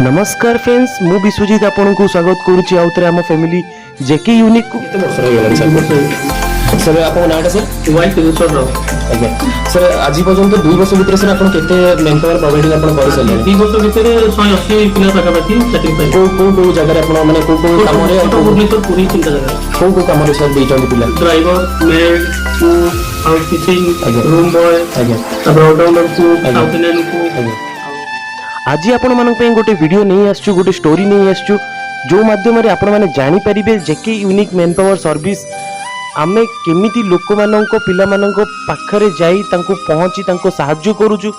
नमस्कार फ्रेंड्स मु विश्वजीत आपन को स्वागत करुच्ची आउथरे आम फैमिली जेके यूनिक को केते वर्ष रह गेलन सर सर आपन नाटा सर वाई तिरुसर रो ओके सर आज पर्यंत 2 वर्ष भीतर सर आपन केते मेन पावर प्रोवाइडिंग आपन कर सले 2 वर्ष भीतर 180 पिला पाका पाती सेटिंग पाई को जगह रे आपन माने को काम रे भुवनेश्वर पूरी चिंता जगह को काम रे सर देचंदी पिला ड्राइवर मेड को हाउस कीपिंग रूम बॉय आगे सब ऑलराउंडर को साउथ इंडियन को आज आपण मानक पे गोटे वीडियो नहीं आसछु गोटे स्टोरी नहीं आसछु जो माध्यम रे आपण माने जानि परिबे जेके यूनिक मैन पावर सर्विस आमे केमिति लोक मानक पिला मानक पाखरे जाई तांको पहुंची तांको सहाय्य करूछु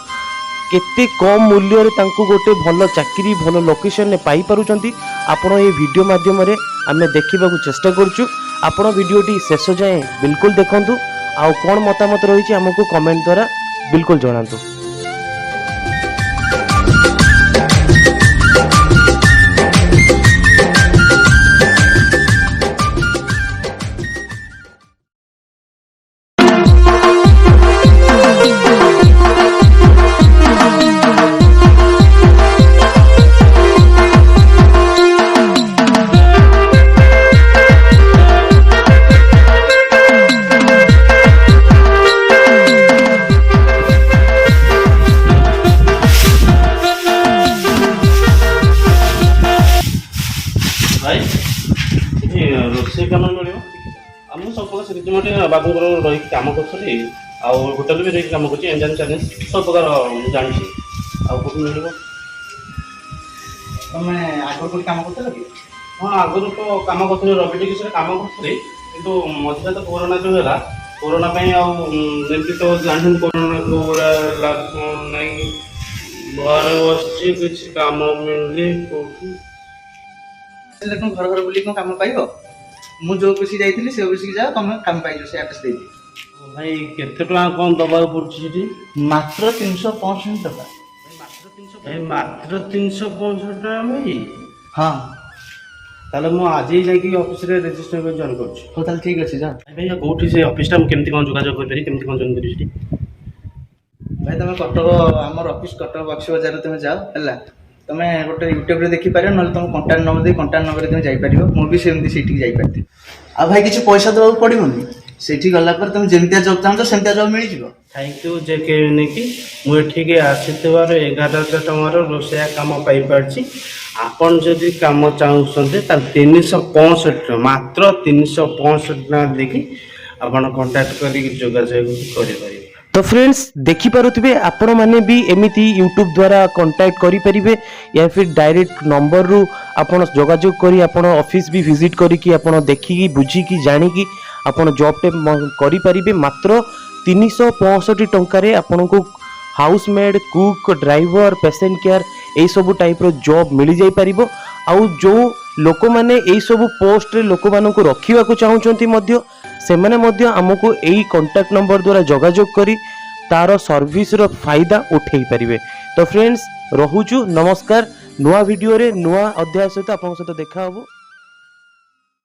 केते कम मूल्य रे तांको गोटे भलो चाकरी भलो लोकेशन ने पाई पारुचंती आपण ए वीडियो माध्यम रे आमे देखिबा को चेष्टा करछु आपण वीडियोटी शेष जाए बिल्कुल देखंतु आ कोन मतामत रहिछि हमको कमेंट द्वारा बिल्कुल जणांतु। रोषे कम मिले आम सब प्रकार से बाबू रही कम करी होटेल भी रही कम कर एंजन चैलेंज सब प्रकार जानी मिल तुम आगे कम कर हाँ आगुरी तो कम कर रवि टिके कम करी कि मझे तो कोरोना जो है कोरोना आमती तो जानते कोरोना को नहीं घर बस कम मिले घर घर बुल कम पाइब मु जो ऑफिस जाइए से ऑफिस जाओ तुम कम पाइज से एड्रेस दे भाई केते टका कौन दबा पड़ी मात्र 365 टका मात्र 365 टका भाई हाँ ताले मु आज ही जाई ऑफिस रे रजिस्टर कर जॉइन करछ हो ताले ठीक अछि जा भाई कोठी से ऑफिस टा केमती कोन जोगाजोग कर परी केमती कोन जॉइन करी छी भाई तुम कटक आमर ऑफिस कटक बक्सी बाजार तुम जाओ है तुम गोटे यूट्यूब रे देखि पारे न तुम कांटेक्ट नंबर दे कांटेक्ट नंबर तुम जाई परिबो मु भी सेमती सेठी जाई पारती आ भाई किछ पैसा देबा पड़िबोनी सेठी गला पर तुम जेमतिया जॉब चाहतो सेमतिया जॉब मिल जिवो थैंक यू जे के ने कि मु एठी के आसीतबार 11000 टंकार रोसया काम पाई पारछि आपन जदि काम चाहुसंते त 365 मात्र 365 टका देखि आपन कांटेक्ट करी जोगाजोग करि परिबे। तो फ्रेंड्स देखि पारुथिबे आपण माने भी एमिति यूट्यूब द्वारा कांटेक्ट करि परिबे या फिर डायरेक्ट नंबर रु आपण जोगाजोग करी आपण ऑफिस भी विजिट करी कि आपण देखि की बुझी की जानि की आपण जॉब टे करि परिबे मात्र 365 टंका रे आपण को housemaid cook driver patient care ए सब टाइप रो जॉब मिल जाई परिबो आउ जो लोक माने ए सब पोस्ट रे लोक मानन को रखिबा को चाहुचंती मध्य सेमाने मध्य हमको एई कांटेक्ट नंबर द्वारा जोगाजोग करी तार सर्विस रो फायदा उठेई परिबे। तो फ्रेंड्स रहुचु नमस्कार नुआ वीडियो रे नुआ अध्याय सहित आपन सहित देखा हबो।